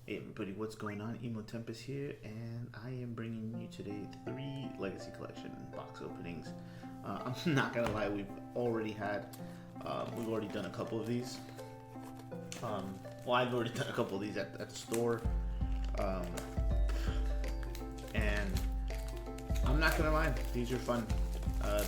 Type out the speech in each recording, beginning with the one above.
Hey everybody, what's going on? Emo Tempest here, and I am bringing you today 3 Legacy Collection box openings. I'm not gonna lie, we've already done a couple of these. Well, I've already done a couple of these at the store, and I'm not gonna lie, these are fun.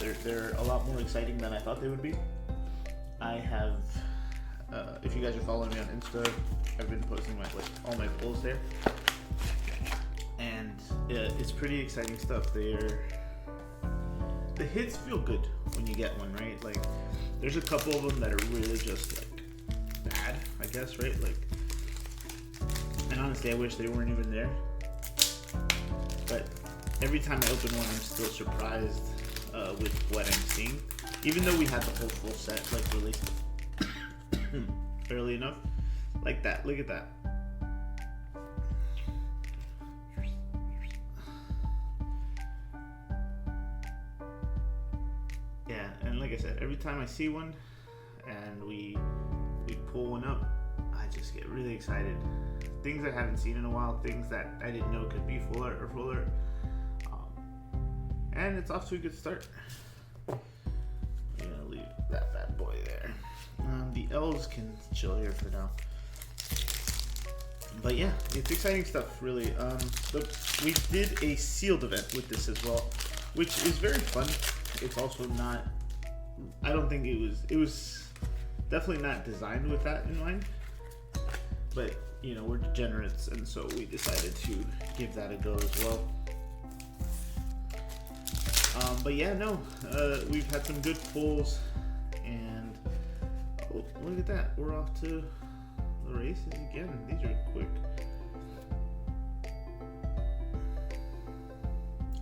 They're a lot more exciting than I thought they would be. I have, if you guys are following me on Insta, I've been posting all my pulls there, and it's pretty exciting stuff. The hits feel good when you get one, right? Like, there's a couple of them that are really just like bad, I guess, right? Like, and honestly, I wish they weren't even there. But every time I open one, I'm still surprised with what I'm seeing. Even though we had the whole full set like released early enough. Like that, look at that. Yeah, and like I said, every time I see one and we pull one up, I just get really excited. Things I haven't seen in a while, things that I didn't know could be full art or full art. And it's off to a good start. I'm gonna leave that bad boy there. The L's can chill here for now. But yeah, it's exciting stuff, really. We did a sealed event with this as well, which is very fun. It's also not, I don't think it was definitely not designed with that in mind. But, you know, we're degenerates, and so we decided to give that a go as well. But yeah, no, we've had some good pulls, and oh, look at that, we're off to the races again. These are quick.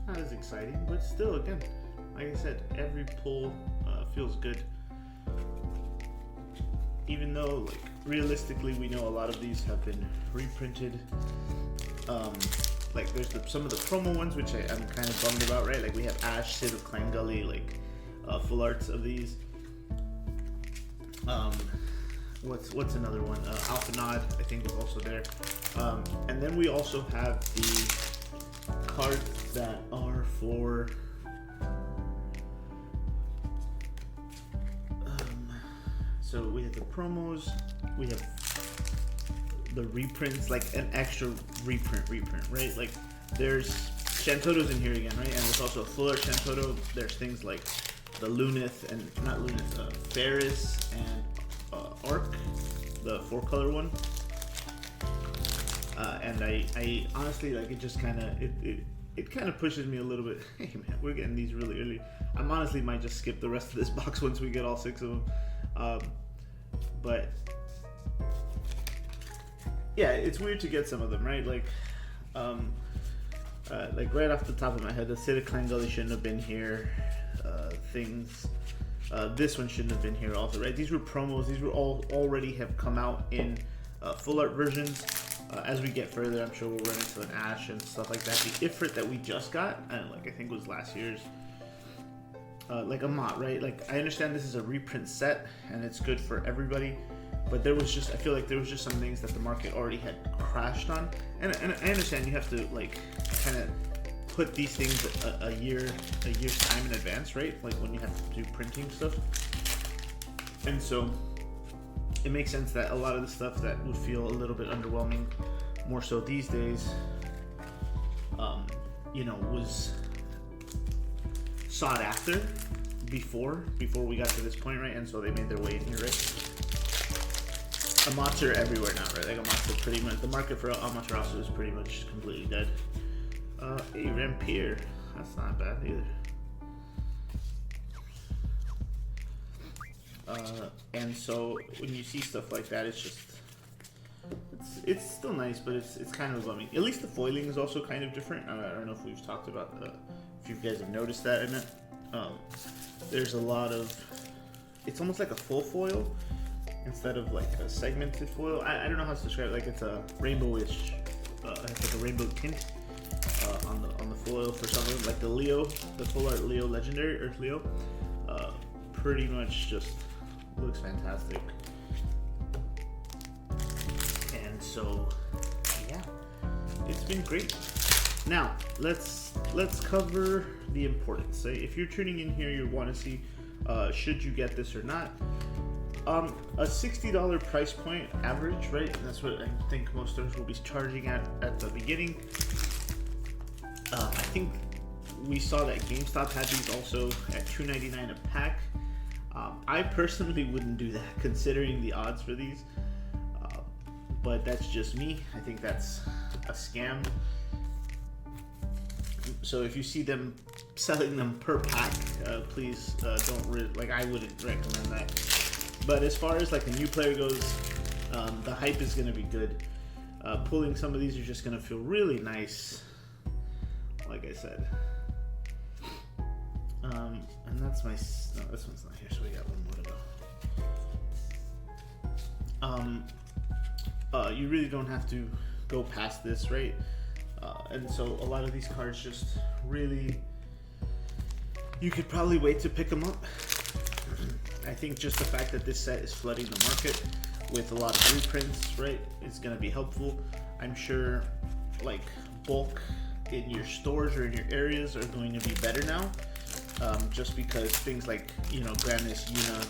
Not as exciting, but still, again, like I said, every pull feels good. Even though, like, realistically, we know a lot of these have been reprinted. Like, there's some of the promo ones, which I'm kind of bummed about, right? Like, we have Ash, Sid of Clan Gully, like, full arts of these. What's another one? Alpha Nod, I think, was also there. And then we also have the cards that are for so we have the promos, we have the reprints, like an extra reprint, right? Like, there's Shantoto's in here again, right? And there's also a full art Shantoto. There's things like the Lunith, and not Lunith, Ferris and Arc, the 4-color one. And I honestly, like, it just kind of, it kind of pushes me a little bit. Hey man, we're getting these really early. I'm honestly might just skip the rest of this box once we get all 6 of them. But yeah, it's weird to get some of them, right? Like right off the top of my head, the Sid of Clan Gully shouldn't have been here. This one shouldn't have been here also, right? These were promos. These were all already have come out in full art versions. As we get further, I'm sure we'll run into an Ash and stuff like that. The Ifrit that we just got, I think was last year's, like a Mott, right? Like, I understand this is a reprint set and it's good for everybody, but I feel like there was just some things that the market already had crashed on, and I understand you have to, like, kind of put these things a year's time in advance, right? Like when you have to do printing stuff. And so it makes sense that a lot of the stuff that would feel a little bit underwhelming, more so these days, you know, was sought after before we got to this point, right? And so they made their way in here, right? Amatsu are everywhere now, right? Like, Amatsu pretty much, the market for Amaterasu is pretty much completely dead. Hey, Rampier, that's not bad either. And so when you see stuff like that, it's just, it's still nice, but it's kind of bumming. At least the foiling is also kind of different. I don't know if we've talked about if you guys have noticed that in it. There's a lot of, it's almost like a full foil instead of like a segmented foil. I don't know how to describe it. Like, it's a rainbowish, it's like a rainbow tint on the foil for some reason. Like the Leo, the full art Leo Legendary, Earth Leo, pretty much just looks fantastic. And so yeah, it's been great. Now let's cover the importance. So if you're tuning in here, you want to see should you get this or not. A $60 price point average, right? And that's what I think most stores will be charging at the beginning. I think we saw that GameStop had these also at $2.99 a pack. I personally wouldn't do that considering the odds for these, but that's just me. I think that's a scam. So if you see them selling them per pack, please don't I wouldn't recommend that. But as far as like a new player goes, the hype is going to be good. Pulling some of these are just going to feel really nice, like I said. And that's my... No, this one's not here, so we got one more to go. You really don't have to go past this, right? And so a lot of these cards just really... You could probably wait to pick them up. I think just the fact that this set is flooding the market with a lot of reprints, right, is going to be helpful. I'm sure, like, bulk in your stores or in your areas are going to be better now. Just because things like, Granis, Yuna,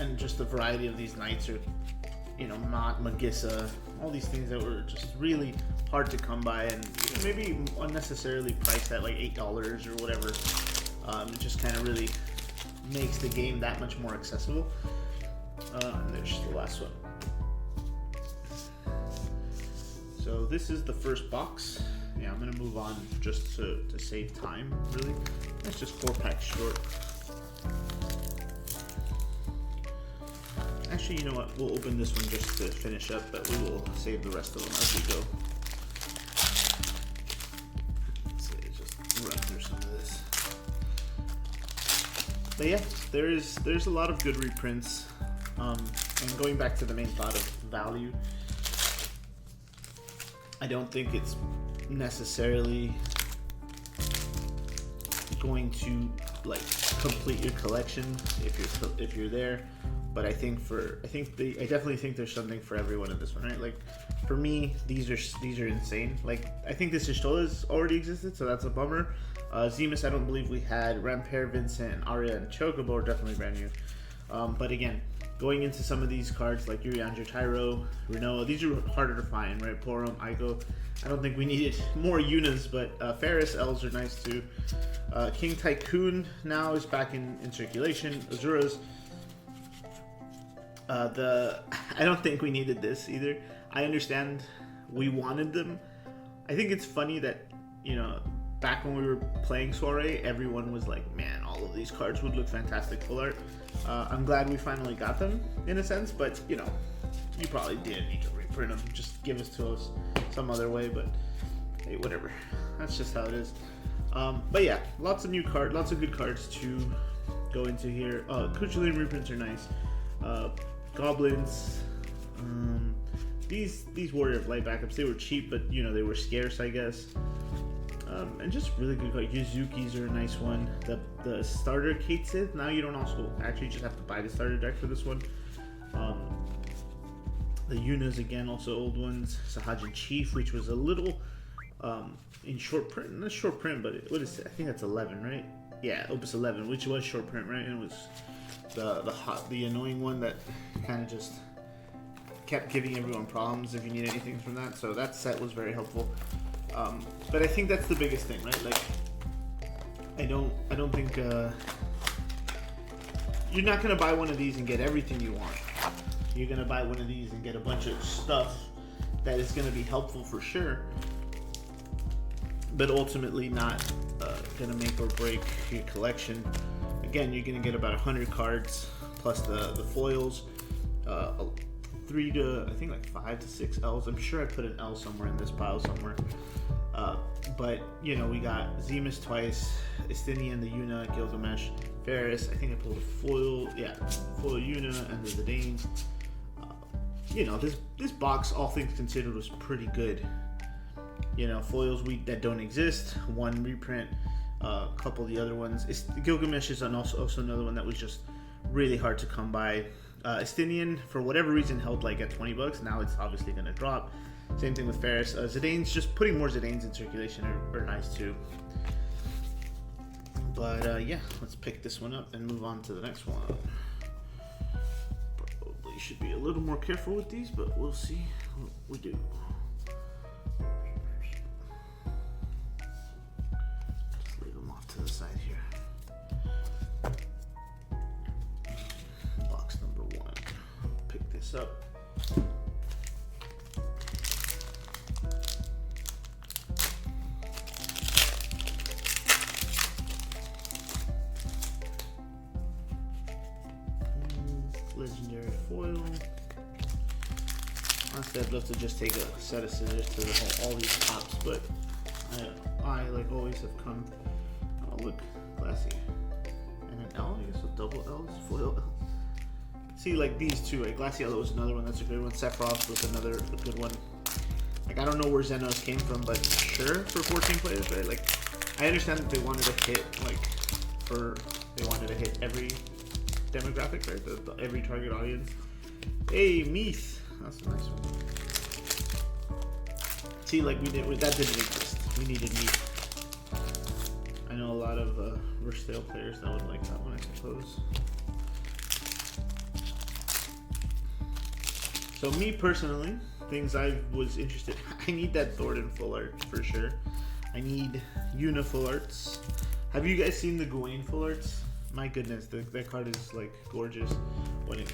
and just the variety of these knights are, Mott, Magissa, all these things that were just really hard to come by and maybe unnecessarily priced at like $8 or whatever. It just kind of really makes the game that much more accessible. And there's the last one. So this is the first box. Yeah, I'm gonna move on just to save time, really. That's just 4 packs short. Actually, you know what? We'll open this one just to finish up, but we will save the rest of them as we go. Let's see, just run through some of this. But yeah, there's a lot of good reprints. And going back to the main thought of value, I don't think it's necessarily going to like complete your collection if you're there, but I definitely think there's something for everyone in this one, right? Like for me, these are insane. Like I think this Y'shtola's already existed, so that's a bummer. Zemus, I don't believe we had. Rampere, Vincent, Arya, and Chocobo are definitely brand new. But again, going into some of these cards like Urianger, Tyro, Renoa, these are harder to find, right? Porom, Aiko. I don't think we needed more Yunas, but Ferris, Elves are nice too. King Tycoon now is back in circulation. Azura's. I don't think we needed this either. I understand we wanted them. I think it's funny that, back when we were playing Soiree, everyone was like, man, all of these cards would look fantastic full art. I'm glad we finally got them, in a sense, but, you probably didn't need to reprint them. Just give us to us some other way, but hey, whatever. That's just how it is. But yeah, lots of good cards to go into here. Kuchulain reprints are nice. Goblins. These Warrior of Light backups, they were cheap, but, they were scarce, I guess. And just really good cards. Yuzuki's are a nice one. The starter Kate Sith, now you don't also actually just have to buy the starter deck for this one. The Yunas, again, also old ones. Sahajin Chief, which was a little in short print. Not short print, but what is it? I think that's 11, right? Yeah, Opus 11, which was short print, right? And it was the annoying one that kind of just kept giving everyone problems if you need anything from that. So that set was very helpful. But I think that's the biggest thing, right? Like, I don't think you're not gonna buy one of these and get everything you want. You're gonna buy one of these and get a bunch of stuff that is gonna be helpful for sure, but ultimately not gonna make or break your collection. Again, you're gonna get about 100 cards plus the foils, 3 to, I think, like 5 to 6 L's. I'm sure I put an L somewhere in this pile somewhere. But we got Zemus twice, Estinian, the Yuna, Gilgamesh, Ferris. I think I pulled a foil, foil Yuna, and the Danes. This box, all things considered, was pretty good. Foils that don't exist, 1 reprint, a couple of the other ones. Gilgamesh is also another one that was just really hard to come by. Estinian, for whatever reason, held like at 20 bucks. Now it's obviously going to drop. Same thing with Ferris. Zidane's, just putting more Zidanes in circulation are nice too. But yeah, let's pick this one up and move on to the next one. Probably should be a little more careful with these, but we'll see what we do. Just leave them off to the side here. Box number 1. Pick this up. Legendary foil. Honestly, I'd love to just take a set of scissors to all these pops, but I like always have come. Oh, look, classy. And an L, I guess with double L's, foil L. See, like these two, right? Glassy Yellow was another one that's a good one. Sephiroth was another good one. Like, I don't know where Xenos came from, but sure, for 14 players, right? Like, I understand that they wanted to hit, like, they wanted to hit every demographic, right? Every target audience. Hey, Meath. That's a nice one. See, like that didn't exist. We needed Meath. I know a lot of Versatile players that would like that one, I suppose. So me personally, things I was interested. I need that Thornton full art for sure. I need Yuna full arts. Have you guys seen the Gawain full arts? My goodness, that card is like gorgeous. When it,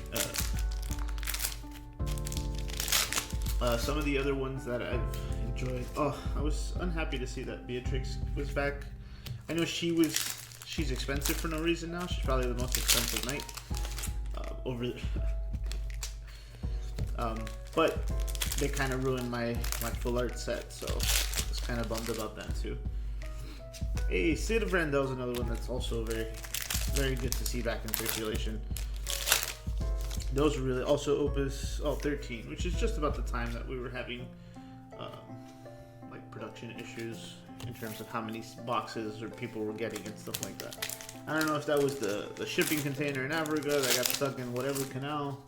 some of the other ones that I've enjoyed. Oh, I was unhappy to see that Beatrix was back. I know she's expensive for no reason now. She's probably the most expensive knight but they kind of ruined my full art set, so I was kind of bummed about that too. Hey, Sid of Randel's another one that's also very good to see back in circulation. Those were really also Opus 13, which is just about the time that we were having like production issues in terms of how many boxes or people were getting and stuff like that. I don't know if that was the shipping container in Africa that got stuck in whatever canal.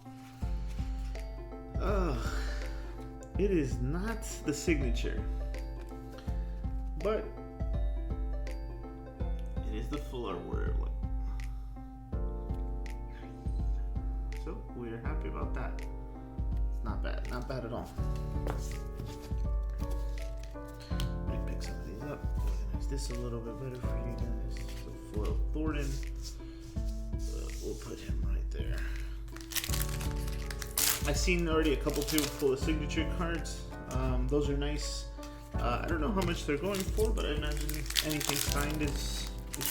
It is not the signature, but it is the full art word. So we're happy about that. It's not bad at all. Let me pick some of these up. Organize this a little bit better for you guys. So foil Thornton. We'll put him right there. I've seen already a couple people pull the signature cards. Those are nice. I don't know how much they're going for, but I imagine anything signed is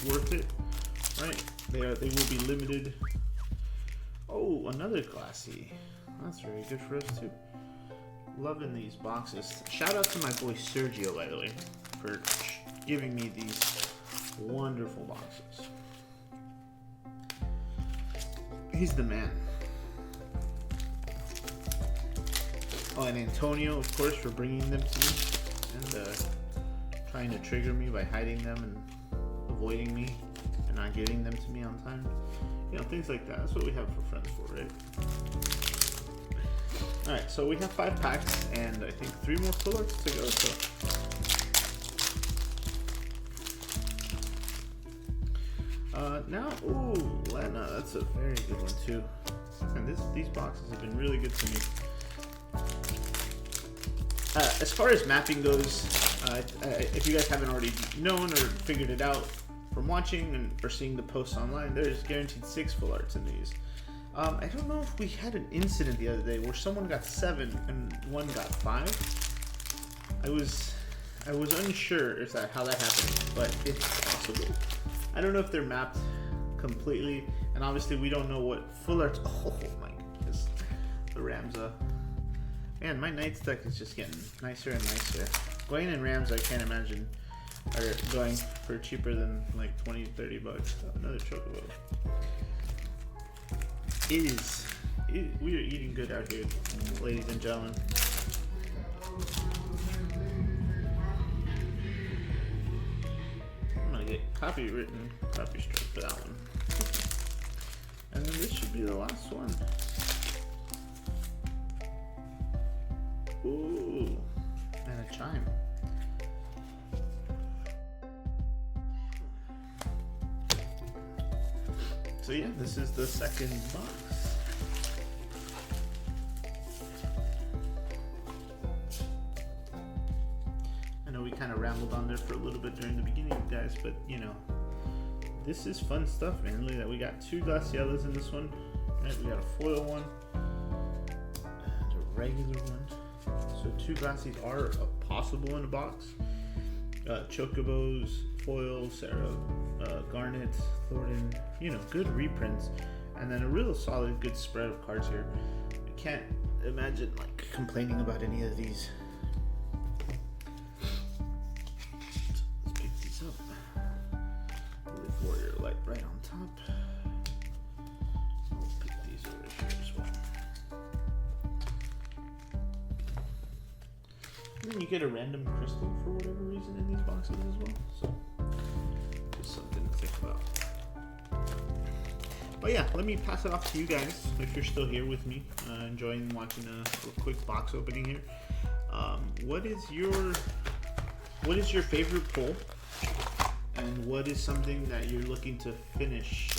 worth it, right? They will be limited. Oh, another Glassy. That's very good for us too. Loving these boxes. Shout out to my boy Sergio, by the way, for giving me these wonderful boxes. He's the man. Oh, and Antonio, of course, for bringing them to me and trying to trigger me by hiding them and avoiding me and not giving them to me on time. You know, things like that. That's what we have for friends for, right? Alright, so we have 5 packs and I think 3 more full arts to go. So now, ooh, Lena, that's a very good one too. And these boxes have been really good to me. As far as mapping goes, if you guys haven't already known or figured it out from watching or seeing the posts online, there's guaranteed 6 full arts in these. I don't know if we had an incident the other day where someone got 7 and one got 5. I was unsure if how that happened, but it's possible. I don't know if they're mapped completely, and obviously we don't know what full arts. Oh my goodness, the Ramza. Man, my Knights deck is just getting nicer and nicer. Gawain and Rams, I can't imagine, are going for cheaper than like 20-30 bucks. Oh, another Chocobo. We are eating good out here, ladies and gentlemen. I'm gonna get copy strike for that one. And then this should be the last one. Ooh, and a chime. So yeah, this is the second box. I know we kind of rambled on there for a little bit during the beginning, guys, but you know, this is fun stuff, man. Look at that. We got 2 Glacielas in this one. Right, we got a foil one and a regular one. So 2 Glacies are possible in a box. Chocobos, foil, Sarah, Garnet, Thornton, you know, good reprints, and then a real solid, good spread of cards here. I can't imagine like complaining about any of these. Let's pick these up. Leaf Warrior Light right on top. I'll pick these over here as well. And then you get a random crystal for whatever reason in these boxes as well. So just something to think about. But yeah, let me pass it off to you guys if you're still here with me, enjoying watching a quick box opening here. What is your favorite pull, and what is something that you're looking to finish?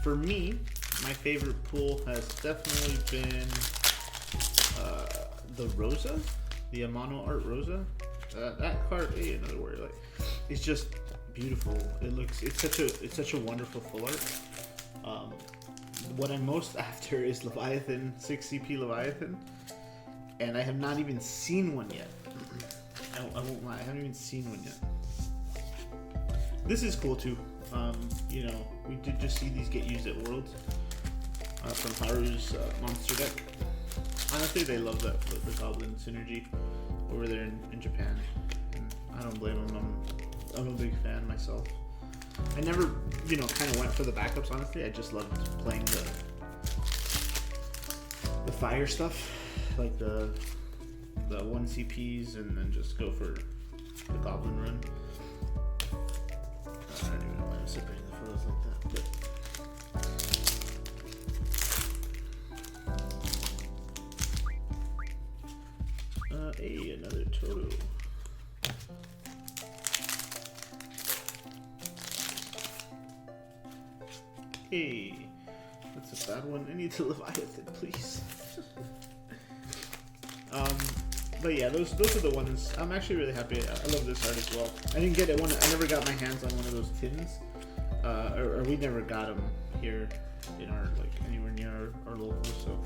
For me, my favorite pull has definitely been the Rosa, the Amano Art Rosa. That card, hey, another word, like, it's just beautiful. It's such a wonderful full art. What I'm most after is Leviathan, 6 CP Leviathan, and I have not even seen one yet. I won't lie, I haven't even seen one yet. This is cool too. You know, we did just see these get used at Worlds from Haru's monster deck. Honestly, they love the Goblin synergy over there in Japan, and I don't blame them. I'm a big fan myself. I never, you know, kind of went for the backups, honestly. I just loved playing the fire stuff, like the 1 CPs, and then just go for the Goblin run. I don't even know why I'm separating the photos like that, but... hey, another Toto. Hey, that's a bad one. I need to Leviathan, please. But yeah, those are the ones. I'm actually really happy. I love this art as well. I didn't get it one. I never got my hands on one of those tins, or we never got them here in our anywhere near our local. So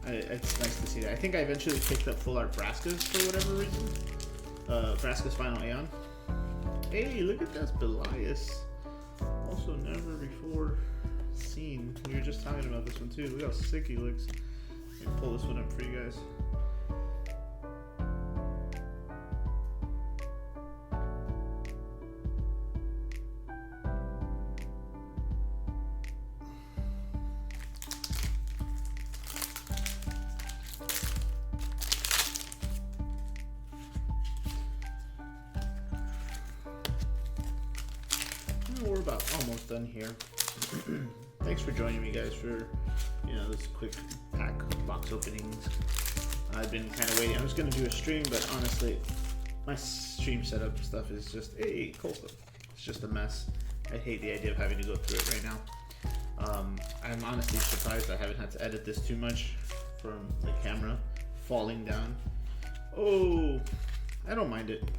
it's nice to see that. I think I eventually picked up full art Braskas for whatever reason. Braskas Final Aeon. Hey, look at that Belias. Also never before seen. We were just talking about this one too. Look how sick he looks. Let me pull this one up for you guys. We're about almost done here. Thanks for joining me, guys, for this quick pack box openings. I've been kind of waiting. I was going to do a stream, but honestly, my stream setup stuff is just Copa. It's just a mess. I hate the idea of having to go through it right now. I'm honestly surprised I haven't had to edit this too much from the camera falling down. Oh, I don't mind it.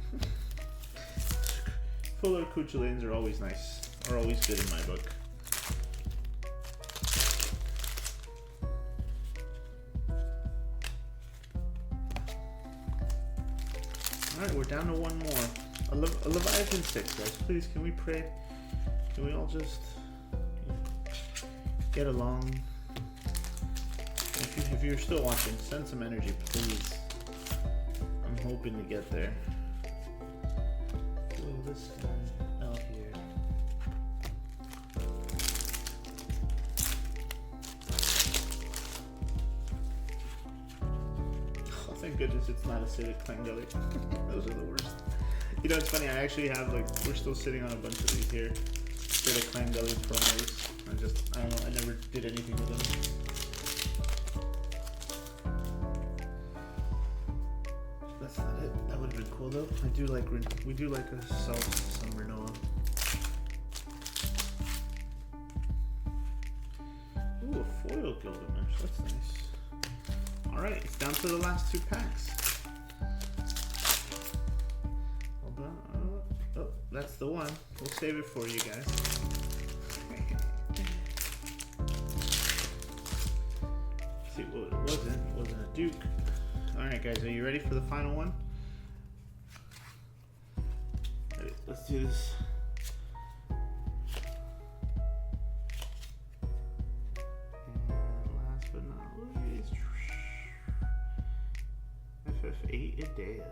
Fuller Kuchulanes are always nice, are always good in my book. Alright, we're down to one more. A Leviathan 6, guys. Please, can we pray? Can we all just get along? If you're still watching, send some energy, please. I'm hoping to get there. This guy out here. Oh, thank goodness it's not acidic clan gully. Those are the worst. You know, it's funny, I actually have, we're still sitting on a bunch of these here. Acidic clan gully promos. I don't know, I never did anything with them. Although we do like ourselves some Renoa. Ooh, a foil Gilgamesh. That's nice. All right, it's down to the last 2 packs. Hold on. Oh, that's the one. We'll save it for you guys. See what it wasn't. It wasn't a Duke. All right, guys, are you ready for the final one? All right, let's do this. FF8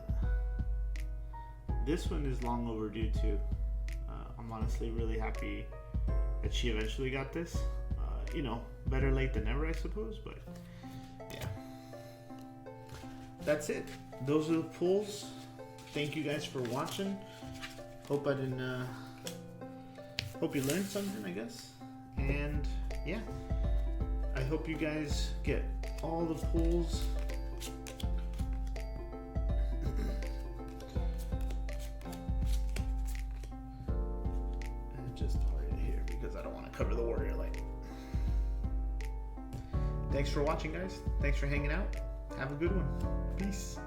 This one is long overdue too. I'm honestly really happy that she eventually got this. You know, better late than never, I suppose, but yeah. That's it. Those are the pulls. Thank you guys for watching. Hope I didn't hope you learned something, I guess. And yeah, I hope you guys get all the pulls. And just part it here because I don't want to cover the warrior light. Thanks for watching, guys. Thanks for hanging out. Have a good one. Peace.